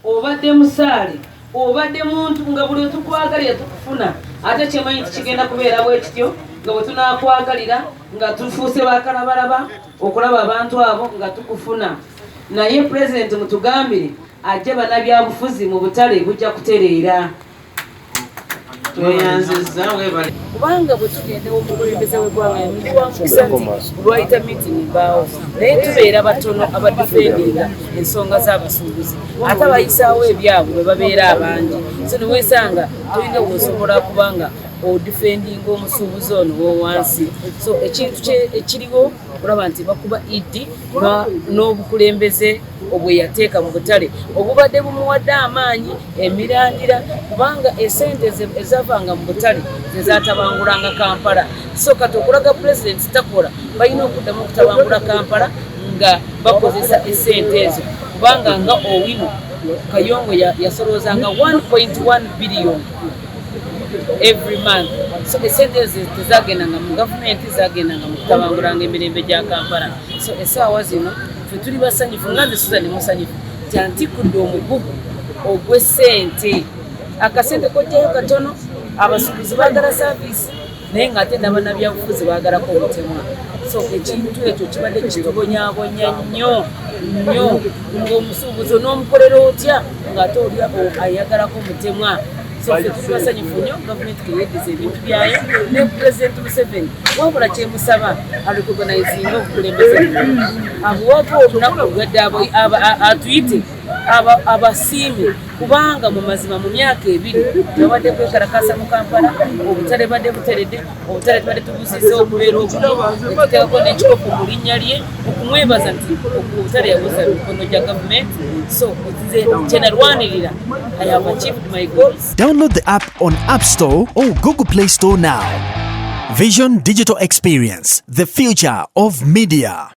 obadde musaale obadde muntu nga buli tukwagalira tukufuna ate kyemanyi tikigenda kubeera bwe kityo nga bwe tunakwagalira nga tufuuse bakalabalaba okulaba abantu abo nga tukufuna naye pulezidenti mutugambire ajje bannabyabufuzi mu butale bujja kutereera tweyanziza webale kubanga bwe tugenda omukulembeze w'eggwanga yamituwamukisa nti lwayita miitingi mbaawo naye tubeera batono abadifendinga ensonga z'abasuubuzi ate abayisaawo ebyabwe bwe babeera abangi so niweesanga tulina bw'osobola kubanga odifendinga omusuubuzi ono w'owansi so ekintu ekiriwo olaba nti bakuba iddi n'obukulembeze obweyateeka mu butale obubadde bumuwadde amaanyi emirandira kubanga esente ezavanga mu butale zezatabangulanga Kampala so kati okulaga pulezidenti takola balina okuddamu okutabangula Kampala nga bakozesa esente ezo kubanga nga owino Kayongo yasoloozanga 1.1 billion every month so esente tezagendanga mu gavumenti zagendanga mu kutabangulanga emirembe gya Kampala so essaawa zino ffe tuli basanyufu nga nze Susan musanyufu kyantikudde omugugu ogw'essente akasente kojjayo katono abasuubuzi baagala saaviisi naye ng'ate n'abannabyabufuzi baagalako omutemwa so ekintu ekyo kibadde kitubonyaabonya nnyo ng'omusuubuzi onoomukolera otya ng'ate oli ayagalako omutemwa so ffe tuli basanyufu nnyo gavumenti keyeddeza ebintu byayo ne pulezidenti Museveni wabula kyemusaba arecognizinga obukulembeze abuwako olunaku olwedde atuyite abasiime kubanga mu mazima mu myaka ebiri tebadde kwekalakasa mu Kampala obutale badde buteredde obutale tubadde tubuzizza okubeera obuli netuteekako n'ekikopo mu linnya lye okumwebaza nti obutale yabuza mikono gya gavumenti so nze kyenalwanirira I have achieved my goals. Download the app on App Store or Google Play Store now. Vision Digital Experience, the future of media.